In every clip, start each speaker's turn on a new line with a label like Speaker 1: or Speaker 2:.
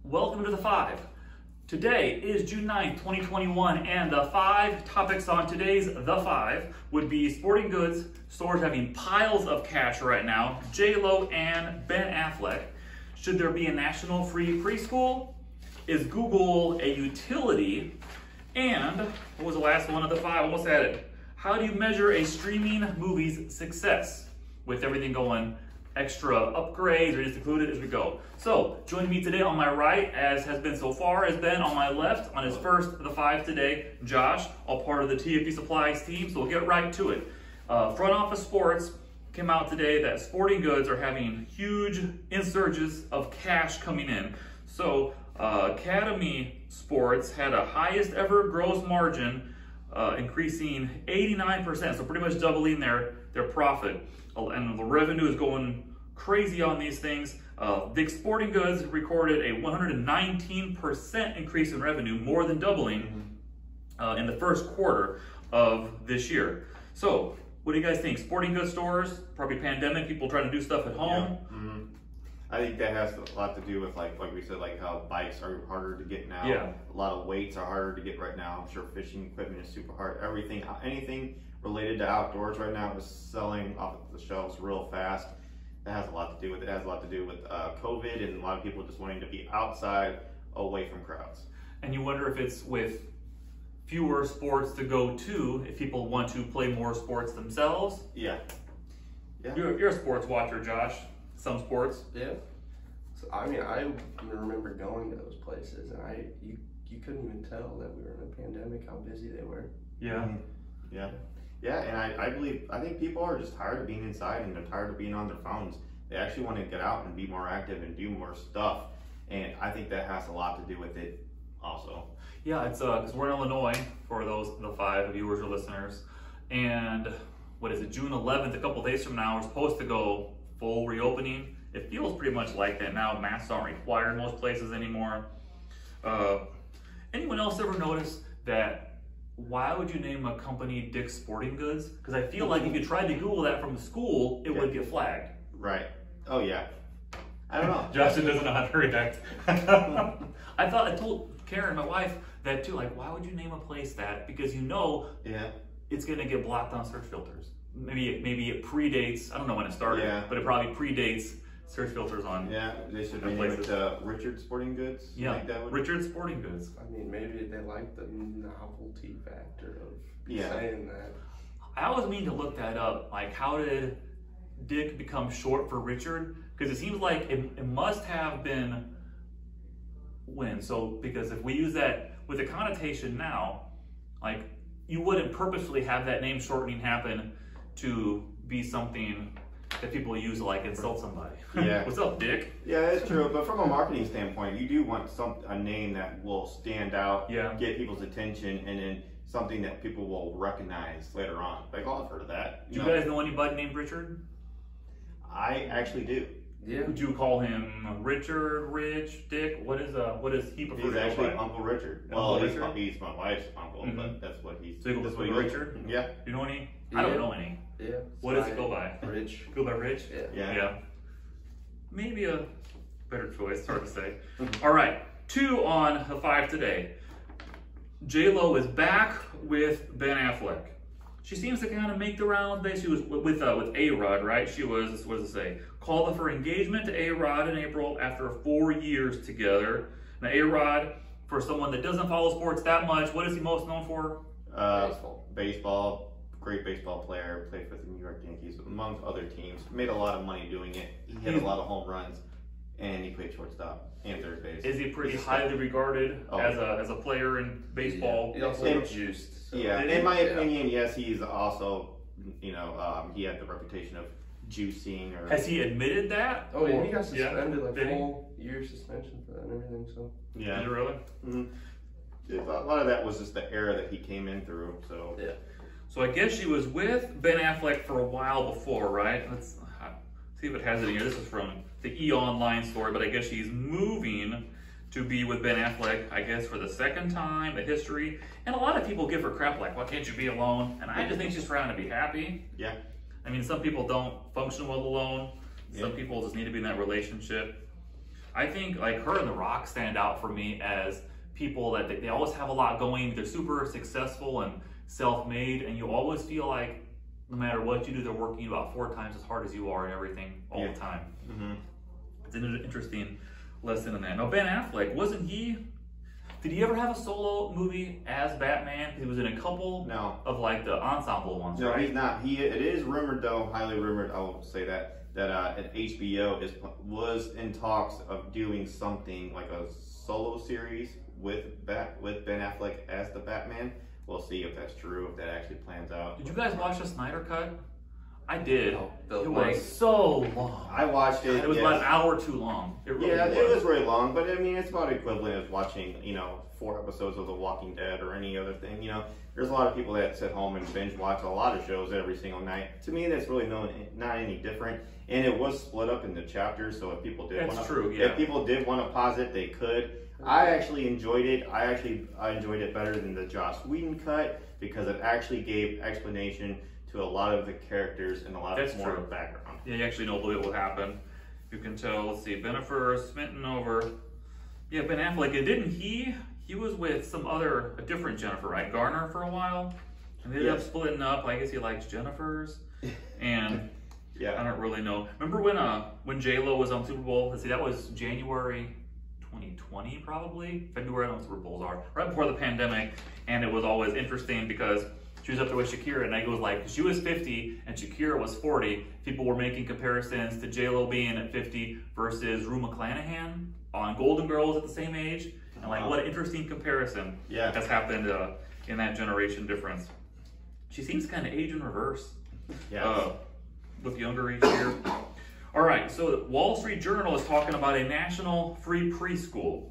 Speaker 1: Welcome to the 5. Today is June 9th, 2021, and the 5 topics on today's The 5 would be sporting goods, stores having piles of cash right now, J-Lo and Ben Affleck. Should there be a national free preschool? Is Google a utility? And what was the last one of the 5? Almost had it. How do you measure a streaming movie's success with everything going extra upgrades or just included as we go? So joining me today on my right, as has been so far, has been on my left on his first of the 5 today, Josh, all part of the TFP Supplies team. So we'll get right to it. Front Office Sports came out today that sporting goods are having huge insurges of cash coming in. So Academy Sports had a highest ever gross margin, increasing 89%, so pretty much doubling their profit. And the revenue is going crazy on these things. Dick's Sporting Goods recorded a 119% increase in revenue, more than doubling in the first quarter of this year. So what do you guys think? Sporting goods stores, probably pandemic, people trying to do stuff at home.
Speaker 2: Yeah. I think that has a lot to do with like we said, like how bikes are harder to get now.
Speaker 1: Yeah.
Speaker 2: A lot of weights are harder to get right now. I'm sure fishing equipment is super hard. Everything, anything related to outdoors right now is selling off the shelves real fast. That has a lot to do with it. It has a lot to do with COVID and a lot of people just wanting to be outside, away from crowds.
Speaker 1: And you wonder if it's with fewer sports to go to, if people want to play more sports themselves.
Speaker 2: Yeah.
Speaker 1: You're a sports watcher, Josh. Some sports.
Speaker 3: Yeah. So I mean, I remember going to those places, and you couldn't even tell that we were in a pandemic, how busy they were.
Speaker 1: Yeah.
Speaker 2: Yeah, and I think people are just tired of being inside and they're tired of being on their phones. They actually want to get out and be more active and do more stuff. And I think that has a lot to do with it also.
Speaker 1: Yeah, it's because we're in Illinois, for the 5 viewers or listeners. And what is it, June 11th, a couple days from now, we're supposed to go full reopening. It feels pretty much like that now. Masks aren't required in most places anymore. Anyone else ever notice that? Why would you name a company Dick's Sporting Goods? Because I feel like if you tried to Google that from school, it would get flagged.
Speaker 2: Right. Oh yeah. I don't know.
Speaker 1: Justin doesn't know how to react. I told Karen, my wife, that too. Like, why would you name a place that? Because you know it's gonna get blocked on search filters. Maybe it predates. I don't know when it started, but it probably predates search filters on.
Speaker 2: Yeah, they should name it Richard Sporting Goods.
Speaker 1: Yeah,
Speaker 2: like that
Speaker 1: Richard Sporting Goods.
Speaker 3: I mean, maybe they like the novelty factor of saying that.
Speaker 1: I always mean to look that up. Like, how did Dick become short for Richard? Because it seems like it must have been when. So, because if we use that with a connotation now, like, you wouldn't purposefully have that name shortening happen to be something that people use to like insult somebody.
Speaker 2: Yeah.
Speaker 1: What's up, Dick?
Speaker 2: Yeah, that's true. But from a marketing standpoint, you do want a name that will stand out, get people's attention, and then something that people will recognize later on. Like, oh, I've heard of that.
Speaker 1: Do you guys know anybody named Richard?
Speaker 2: I actually do.
Speaker 1: Yeah. Would you call him Richard, Rich, Dick? What is he prefer?
Speaker 2: He's actually Uncle Richard.
Speaker 1: Uncle
Speaker 2: Well, he's my wife's uncle, but that's what he's.
Speaker 1: So
Speaker 2: that's what he
Speaker 1: Richard?
Speaker 2: Yeah.
Speaker 1: You know any? I don't know any.
Speaker 3: Yeah.
Speaker 1: What does it go by?
Speaker 3: Rich.
Speaker 1: Go by Rich?
Speaker 2: Yeah.
Speaker 1: Maybe a better choice. Hard to say. All right. 2 on the 5 today. J-Lo is back with Ben Affleck. She seems to kind of make the rounds. She was with A-Rod, right? She was, what does it say? Called for engagement to A-Rod in April after 4 years together. Now, A-Rod, for someone that doesn't follow sports that much, what is he most known for?
Speaker 2: Baseball. Great baseball player. Played for the New York Yankees, among other teams. Made a lot of money doing it. He hit a lot of home runs, and he played shortstop and third base.
Speaker 1: Is he pretty highly regarded as a player in baseball?
Speaker 3: He also looked juiced.
Speaker 2: So. Yeah, in my opinion, yes, he's also, he had the reputation of juicing. Or
Speaker 1: has he admitted that?
Speaker 3: Oh yeah, he got suspended, like full year suspension for that and everything. So
Speaker 2: yeah,
Speaker 1: did he really?
Speaker 2: A lot of that was just the era that he came in through. So
Speaker 3: yeah.
Speaker 1: So I guess she was with Ben Affleck for a while before, right? Let's see if it has it in here. This is from the E-Online story, but I guess she's moving to be with Ben Affleck, I guess, for the 2nd time, the history. And a lot of people give her crap like, why can't you be alone? And I just think she's trying to be happy.
Speaker 2: Yeah.
Speaker 1: I mean, some people don't function well alone. Some people just need to be in that relationship. I think like her and The Rock stand out for me as people that they always have a lot going. They're super successful and self-made, and you always feel like no matter what you do, they're working about 4 times as hard as you are and everything all the time. It's an interesting lesson in that. Now, Ben Affleck, did he ever have a solo movie as Batman? He was in a couple of like the ensemble ones,
Speaker 2: no,
Speaker 1: right?
Speaker 2: he's not. It is rumored, though, highly rumored, I will say that an HBO was in talks of doing something like a solo series with Ben Affleck as the Batman. We'll see if that's true, if that actually plans out.
Speaker 1: Did you guys watch the Snyder Cut? I did.
Speaker 3: Oh,
Speaker 1: it was so long.
Speaker 2: I watched it.
Speaker 1: It was about an hour too long. It really was.
Speaker 2: It was very long, but I mean, it's about equivalent as watching, 4 episodes of The Walking Dead or any other thing. There's a lot of people that sit home and binge watch a lot of shows every single night. To me, that's really not any different. And it was split up into chapters, so if people did if people did want to pause it, they could. I actually enjoyed it. I enjoyed it better than the Joss Whedon cut because it actually gave explanation to a lot of the characters and a lot more background.
Speaker 1: Yeah, you actually know what will happen. You can tell. Let's see, Bennifer, smitten over. Yeah, Ben Affleck. And didn't he was with a different Jennifer, right? Garner for a while, and they ended up splitting up. I guess he likes Jennifer's, and I don't really know. Remember when J-Lo was on Super Bowl? Let's see, that was January 2020, probably February. I don't know what Super Bowls are. Right before the pandemic, and it was always interesting because she was up there with Shakira, and I was like, she was 50 and Shakira was 40. People were making comparisons to J-Lo being at 50 versus Rue McClanahan on Golden Girls at the same age. And like, what an interesting comparison has happened in that generation difference. She seems kind of age in reverse with younger each year. All right, so the Wall Street Journal is talking about a national free preschool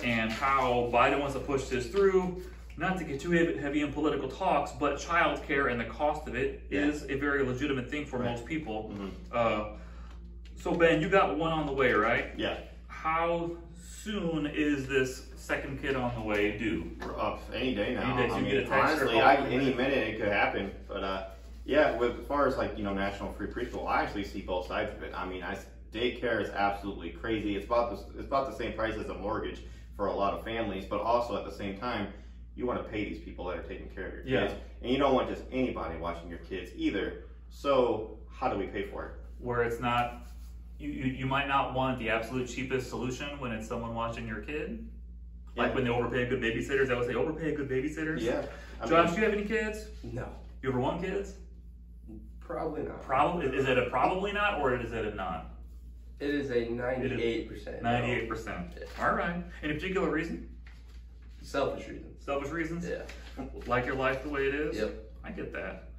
Speaker 1: and how Biden wants to push this through. Not to get too heavy in political talks, but childcare and the cost of it is a very legitimate thing for most people. So Ben, you got one on the way, right?
Speaker 2: Yeah.
Speaker 1: How soon is this second kid on the way due?
Speaker 2: Any day now.
Speaker 1: Any day, so you get a text
Speaker 2: honestly, any minute it could happen. But as far as like national free preschool, I actually see both sides of it. I mean, daycare is absolutely crazy. It's about the same price as a mortgage for a lot of families, but also at the same time, you want to pay these people that are taking care of your kids, and you don't want just anybody watching your kids either. So how do we pay for it?
Speaker 1: Where it's not, you might not want the absolute cheapest solution when it's someone watching your kid. Like when they overpay good babysitters, I would say overpay good babysitters.
Speaker 2: Yeah.
Speaker 1: Josh, do you have any kids?
Speaker 3: No.
Speaker 1: You ever want kids?
Speaker 3: Probably not.
Speaker 1: Probably. Is it a probably not, or is it a not?
Speaker 3: It is a 98%.
Speaker 1: 98%. All right. Any particular reason?
Speaker 3: Selfish reasons.
Speaker 1: Selfish reasons?
Speaker 3: Yeah.
Speaker 1: Like your life the way it is?
Speaker 3: Yep. I
Speaker 1: get that.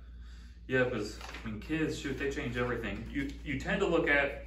Speaker 1: Yeah, because kids, shoot, they change everything. You tend to look at,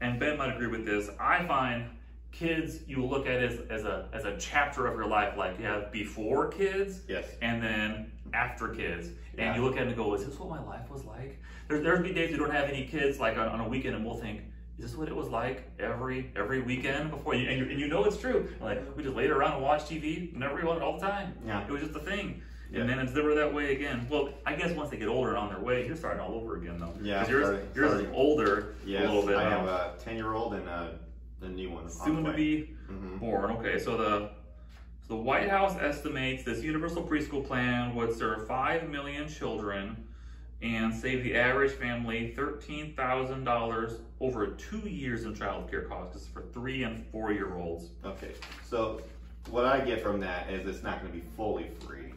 Speaker 1: and Ben might agree with this, I find kids you look at as a chapter of your life. Like you have before kids, and then after kids. And you look at it and go, is this what my life was like? There'll be days you don't have any kids, like on a weekend, and we'll think, is this what it was like every weekend before? And you know it's true. Like we just laid around and watched TV, never wanted all the time. Yeah. It was just a thing. Yeah. And then it's never that way again. Well, I guess once they get older and on their way, you're starting all over again though. Yeah. Yours is older a little bit.
Speaker 2: I have a 10-year-old and the new one.
Speaker 1: Soon to be born. Okay, so the White House estimates this universal preschool plan would serve 5 million children and save the average family $13,000 over 2 years in child care costs for 3 and 4-year-olds.
Speaker 2: Okay, so what I get from that is it's not going to be fully free.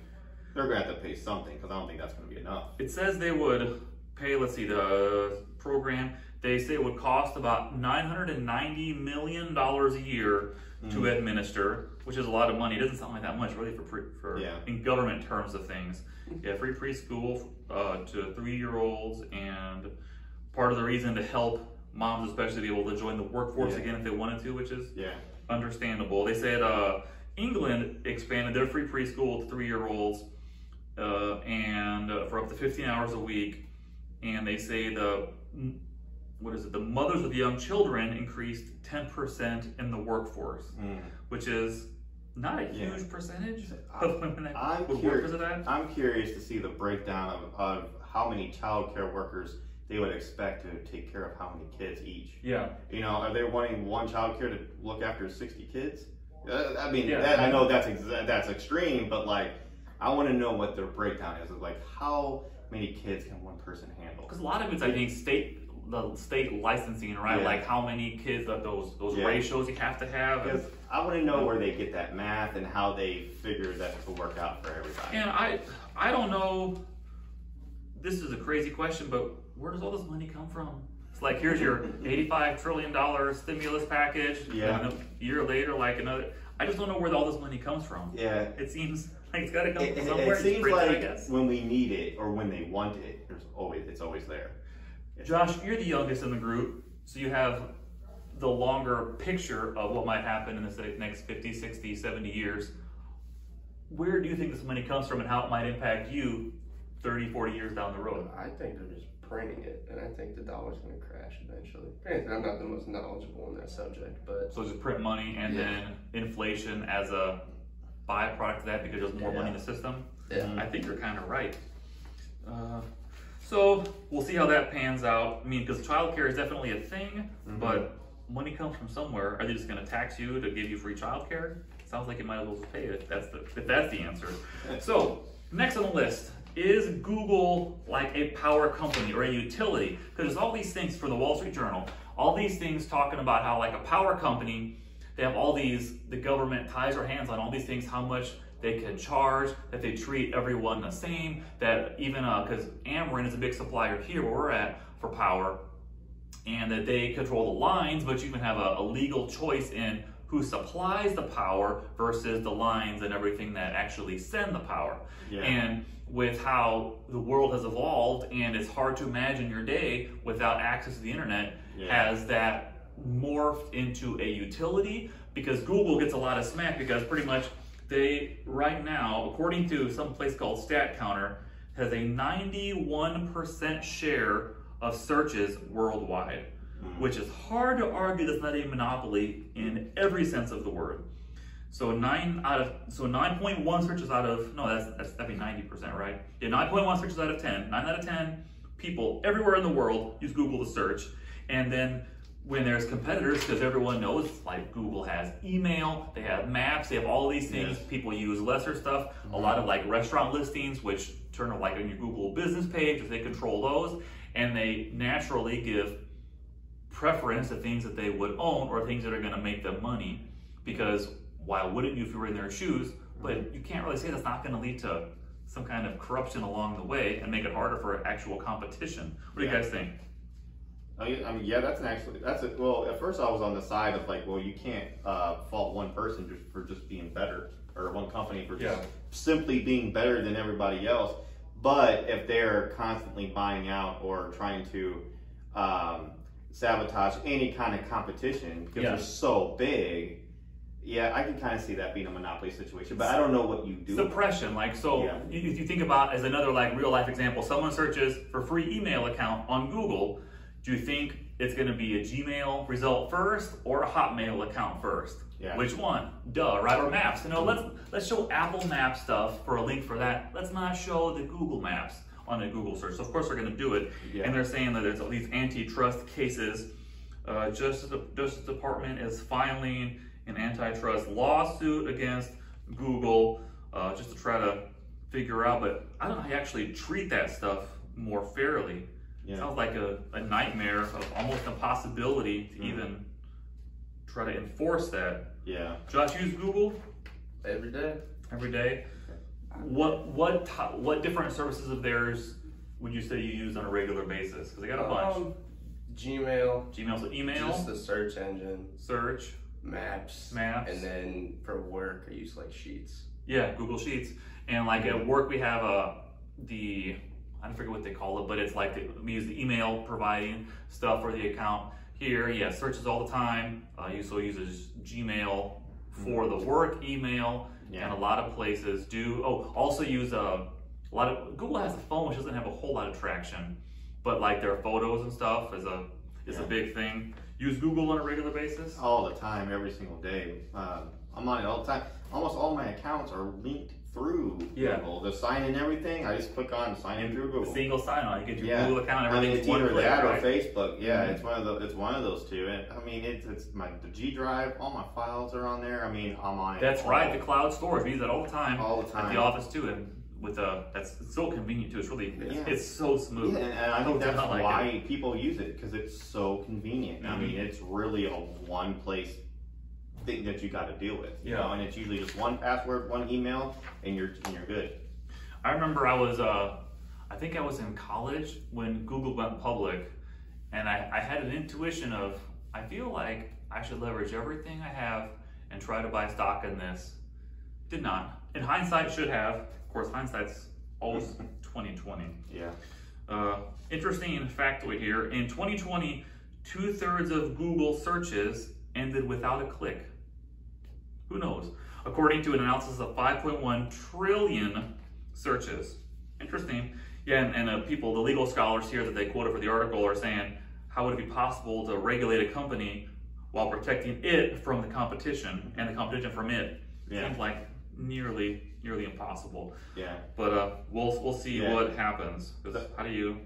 Speaker 2: They're going to have to pay something because I don't think that's going to be enough.
Speaker 1: It says they would pay, let's see, the program, they say it would cost about $990 million a year to administer, which is a lot of money. It doesn't sound like that much really for in government terms of things. Yeah, free preschool to 3-year-olds, and part of the reason to help moms especially be able to join the workforce again if they wanted to, which is understandable. They said England expanded their free preschool to 3-year-olds and for up to 15 hours a week, and they say the mothers of young children increased 10% in the workforce, which is not a huge percentage of women that would work because of that.
Speaker 2: I'm curious to see the breakdown of how many child care workers they would expect to take care of how many kids each.
Speaker 1: Yeah.
Speaker 2: You know, are they wanting one child care to look after 60 kids? I mean,
Speaker 1: Yeah.
Speaker 2: I know that's extreme, but like, I want to know what their breakdown is of like how many kids can one person handle?
Speaker 1: Because a lot of it's, I think, the state licensing, right?
Speaker 2: Yeah.
Speaker 1: Like how many kids, those
Speaker 2: Yeah.
Speaker 1: ratios you have to have.
Speaker 2: Because I want to know where they get that math and how they figure that to work out for everybody.
Speaker 1: And I don't know, this is a crazy question, but where does all this money come from? It's like, here's your $85 trillion stimulus package.
Speaker 2: Yeah.
Speaker 1: And a year later, like another, I just don't know where all this money comes from.
Speaker 2: Yeah.
Speaker 1: It seems like it's got to come from somewhere.
Speaker 2: It seems
Speaker 1: Print it, I
Speaker 2: like
Speaker 1: guess.
Speaker 2: when we need it or when they want it, it's always there.
Speaker 1: Josh, you're the youngest in the group, so you have the longer picture of what might happen in the next 50, 60, 70 years. Where do you think this money comes from and how it might impact you 30, 40 years down the road?
Speaker 3: I think they're just printing it, and I think the dollar's going to crash eventually. Granted, I'm not the most knowledgeable in that subject, but
Speaker 1: So just print money and
Speaker 3: Yeah.
Speaker 1: then inflation as a byproduct of that because there's more money in the system?
Speaker 3: yeah.
Speaker 1: I think you're kind of right. So we'll see how that pans out. I mean, because childcare is definitely a thing, but money comes from somewhere. Are they just going to tax you to give you free childcare? Sounds like you might as well just pay it if that's the answer. So next on the list, is Google like a power company or a utility? Because there's all these things for the Wall Street Journal, all these things talking about how like a power company, they have all these, the government ties their hands on all these things, how much they can charge, that they treat everyone the same, that even, because Ameren is a big supplier here where we're at for power, and that they control the lines, but you can have a legal choice in who supplies the power versus the lines and everything that actually send the power.
Speaker 2: Yeah.
Speaker 1: And with how the world has evolved, and it's hard to imagine your day without access to the internet, has that morphed into a utility? Because Google gets a lot of smack because pretty much they, right now, according to some place called Stat Counter, has a 91% share of searches worldwide, which is hard to argue that's not a monopoly in every sense of the word. So 9.1 searches out of, no, that'd be 90%, right? Yeah, 9.1 searches out of 10. 9 out of 10 people everywhere in the world use Google to search. And then when there's competitors, because everyone knows, like Google has email, they have maps, they have all these things. People use lesser stuff. A lot of like restaurant listings, which turn up like on your Google business page, if they control those, and they naturally give preference to things that they would own or things that are going to make them money. Because why wouldn't you if you were in their shoes? But you can't really say that's not going to lead to some kind of corruption along the way and make it harder for actual competition. What do you guys think?
Speaker 2: I mean, yeah, well, at first I was on the side of like, well, you can't fault one person for just being better, or one company for just simply being better than everybody else. But if they're constantly buying out or trying to sabotage any kind of competition because they're so big, I can kind of see that being a monopoly situation. But I don't know what you do.
Speaker 1: Suppression, like, so if you think about as another like real life example, someone searches for free email account on Google. Do you think it's going to be a Gmail result first or a Hotmail account first?
Speaker 2: Yeah.
Speaker 1: Which one? Duh, right? Or Maps. You know, let's show Apple Maps stuff for a link for that. Let's not show the Google Maps on a Google search. So of course they're going to do it, and they're saying that there's all these antitrust cases. Justice Department is filing an antitrust lawsuit against Google just to try to figure out. But I don't know how you actually treat that stuff more fairly. It sounds like a nightmare of almost impossibility to even try to enforce that. Yeah. Josh, use Google?
Speaker 3: Every day.
Speaker 1: Every day? What different services of theirs would you say you use on a regular basis? Because they got a bunch.
Speaker 3: Gmail.
Speaker 1: Gmail, so email?
Speaker 3: Just the search engine.
Speaker 1: Search.
Speaker 3: Maps.
Speaker 1: Maps.
Speaker 3: And then for work, I use like Sheets.
Speaker 1: Yeah, Google Sheets. And like at work, we have I forget what they call it, but it's like we use the email providing stuff for the account. Here, searches all the time. Uses Gmail for the work email, and a lot of places do. Oh, also use a lot of Google has a phone which doesn't have a whole lot of traction, but like their photos and stuff is a big thing. Use Google on a regular basis?
Speaker 2: All the time, every single day. I'm on it all the time. Almost all my accounts are linked through Google. The sign in everything, I just click on sign in through Google.
Speaker 1: A single sign on, you get your Google account and
Speaker 2: I mean,
Speaker 1: everything.
Speaker 2: it's either
Speaker 1: click,
Speaker 2: that
Speaker 1: right?
Speaker 2: or Facebook. Yeah, it's one of those two. And I mean, it's the G Drive. All my files are on there. I mean, I'm on it.
Speaker 1: That's right. The cloud storage. We use that all the time.
Speaker 2: All the time
Speaker 1: at the office too, and with that's so convenient too. It's really it's so smooth.
Speaker 2: Yeah, and I think that's
Speaker 1: like
Speaker 2: why people use it, because it's so convenient. I mean, it's really a one place thing that you got to deal with. You know, and it's usually just one password, one email, and you're good.
Speaker 1: I remember I was I think I was in college when Google went public, and I had an intuition of, I feel like I should leverage everything I have and try to buy stock in this. Did not. In hindsight, should have. Of course, hindsight's always 2020.
Speaker 2: Yeah.
Speaker 1: Interesting factoid here. In 2020, 2/3 of Google searches ended without a click. Who knows? According to an analysis of 5.1 trillion searches. Interesting. Yeah, and people, the legal scholars here that they quoted for the article are saying, how would it be possible to regulate a company while protecting it from the competition and the competition from it? Seems like nearly impossible.
Speaker 2: Yeah.
Speaker 1: But we'll see what happens. Because how do you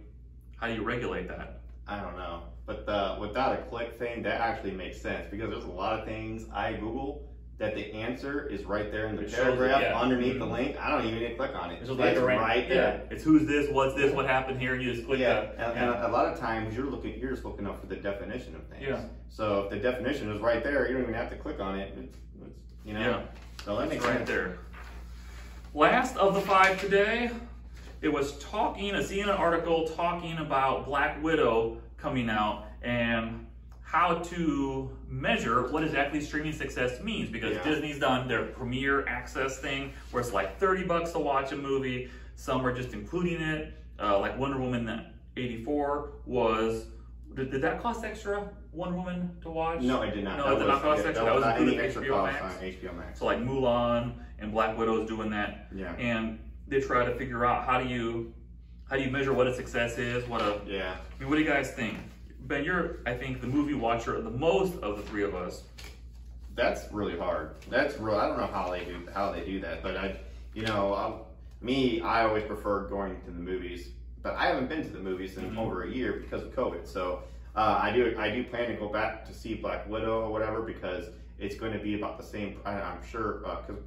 Speaker 1: regulate that?
Speaker 2: I don't know. But the without a click thing, that actually makes sense, because there's a lot of things I Google that the answer is right there in the paragraph underneath the link. I don't even need to click on it. It's
Speaker 1: like
Speaker 2: right there.
Speaker 1: It's who's this, what's this, what happened here, and you just click
Speaker 2: and a lot of times you're just looking up for the definition of things.
Speaker 1: Yeah.
Speaker 2: So if the definition is right there, you don't even have to click on it. You know. Yeah. So that makes sense.
Speaker 1: There. Last of the 5 today, it was a CNN article talking about Black Widow coming out and how to measure what exactly streaming success means, because Disney's done their Premier Access thing where it's like $30 to watch a movie. Some are just including it, like Wonder Woman 84 was. Did that cost extra, Wonder Woman to watch?
Speaker 2: No, it did not.
Speaker 1: No, it did not cost extra. That was included in HBO Max.
Speaker 2: On HBO Max.
Speaker 1: So like Mulan and Black Widow is doing that.
Speaker 2: Yeah.
Speaker 1: And they try to figure out how do you measure what a success is, I mean, what do you guys think? Ben, you're, I think, the movie watcher the most of the 3 of us.
Speaker 2: That's really hard. That's real. I don't know how they do that, but I always prefer going to the movies. But I haven't been to the movies in over a year because of COVID. So I do plan to go back to see Black Widow or whatever, because it's going to be about the same. I'm sure, because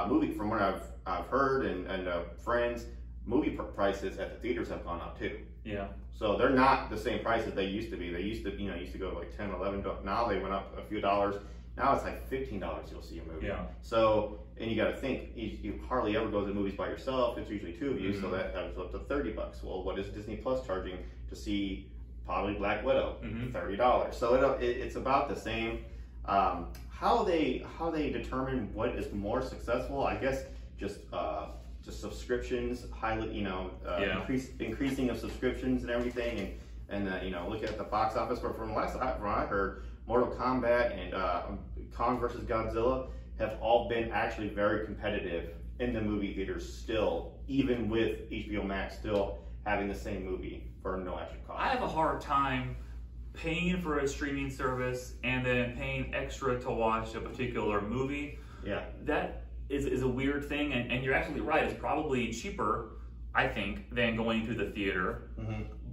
Speaker 2: movie, from what I've heard and friends, movie prices at the theaters have gone up too.
Speaker 1: Yeah.
Speaker 2: So they're not the same prices they used to be. They used to go to like $10, $11. Now they went up a few dollars. Now it's like $15 you'll see a movie.
Speaker 1: Yeah.
Speaker 2: So, and you got to think, you hardly ever go to the movies by yourself. It's usually 2 of you, so that was up to $30. Well, what is Disney Plus charging to see probably Black Widow? $30. So it's about the same. How they determine what is more successful, I guess, just subscriptions, increasing of subscriptions and everything, and look at the box office. But from last I heard, Mortal Kombat and Kong vs. Godzilla have all been actually very competitive in the movie theaters still, even with HBO Max still having the same movie for no extra cost.
Speaker 1: I have a hard time paying for a streaming service and then paying extra to watch a particular movie.
Speaker 2: Yeah.
Speaker 1: That is a weird thing, and you're absolutely right. It's probably cheaper, I think, than going to the theater.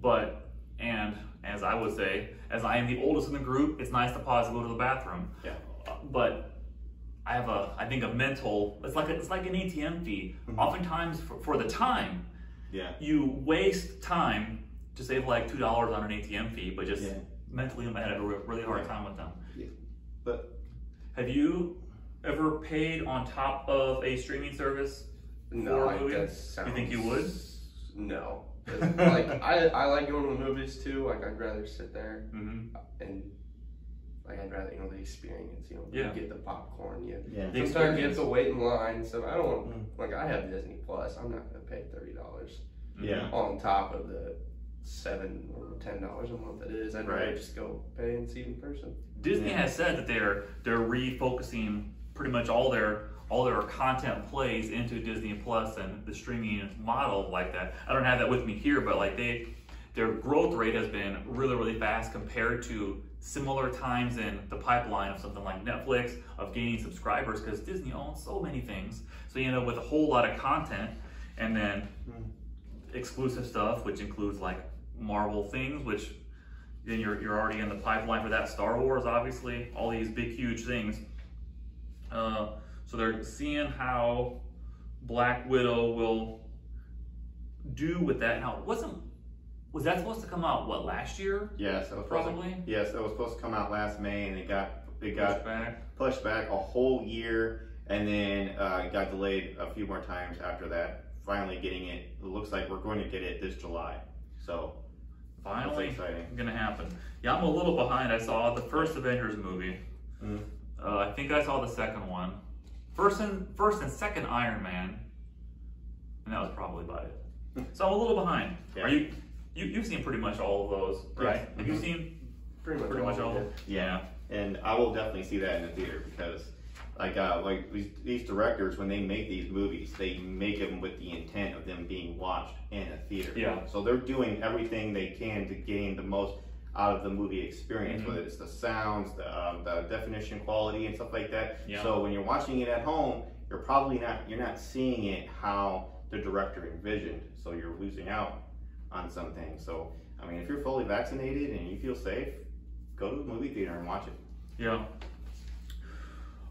Speaker 1: But, and as I would say, as I am the oldest in the group, it's nice to pause and go to the bathroom.
Speaker 2: Yeah.
Speaker 1: But I have I think a mental, it's like an ATM fee. Oftentimes for the time, you waste time to save like $2 on an ATM fee, but just mentally in my head, I have a really hard time with them.
Speaker 2: Yeah. But
Speaker 1: have you ever paid on top of a streaming service?
Speaker 3: No, that sounds...
Speaker 1: You think you would?
Speaker 3: No. Like I like going to the movies too. Like I'd rather sit there and like I'd rather the experience. You get the popcorn. Sometimes you have to wait in line. So I don't want like I have Disney Plus. I'm not gonna pay $30. On top of the $7 or $10 a month it is. I'd rather just go pay and see it in person.
Speaker 1: Disney has said that they're refocusing pretty much all their content plays into Disney Plus and the streaming model like that. I don't have that with me here, but like their growth rate has been really fast compared to similar times in the pipeline of something like Netflix, of gaining subscribers, because Disney owns so many things. So you end up with a whole lot of content, and then exclusive stuff, which includes like Marvel things, which then you're already in the pipeline for that. Star Wars, obviously, all these big, huge things. So they're seeing how Black Widow will do with that. Now, was that supposed to come out, what, last year?
Speaker 2: Yes, that was
Speaker 1: probably.
Speaker 2: Yes, that was supposed to come out last May, and it got pushed back a whole year, and then it got delayed a few more times after that. Finally getting it. It looks like we're going to get it this July. So
Speaker 1: finally,
Speaker 2: exciting.
Speaker 1: Gonna happen. Yeah, I'm a little behind. I saw the first Avengers movie. I think I saw the second one. First and second Iron Man, and that was probably about it. So I'm a little behind. Yeah. Are you've seen pretty much all of those, right?
Speaker 2: Yes.
Speaker 1: Have you seen
Speaker 3: pretty much all of them?
Speaker 2: Yeah, and I will definitely see that in the theater, because like these directors, when they make these movies, they make them with the intent of them being watched in a theater.
Speaker 1: Yeah.
Speaker 2: So they're doing everything they can to gain the most out of the movie experience, whether it's the sounds, the definition quality, and stuff like that. Yeah. So when you're watching it at home, you're not seeing it how the director envisioned. So you're losing out on some things. So I mean, if you're fully vaccinated and you feel safe, go to the movie theater and watch it.
Speaker 1: Yeah.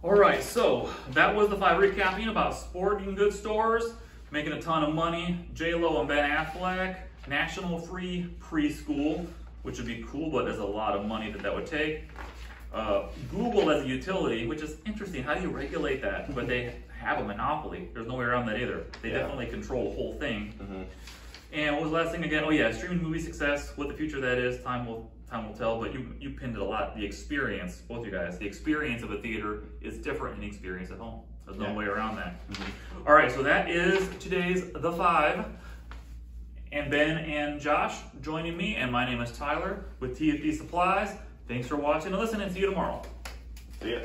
Speaker 1: All right, so that was the 5 recapping about sporting goods stores making a ton of money. J-Lo and Ben Affleck, national free preschool, which would be cool, but there's a lot of money that would take. Google as a utility, which is interesting. How do you regulate that? But they have a monopoly. There's no way around that either. They definitely control the whole thing. And what was the last thing again? Oh yeah, streaming movie success. What the future of that is, time will tell. But you pinned it a lot. The experience, both you guys, the experience of a theater is different than the experience at home. There's no way around that. All right, so that is today's The 5. And Ben and Josh joining me, and my name is Tyler with TFD Supplies. Thanks for watching and listening. See you tomorrow.
Speaker 2: See ya.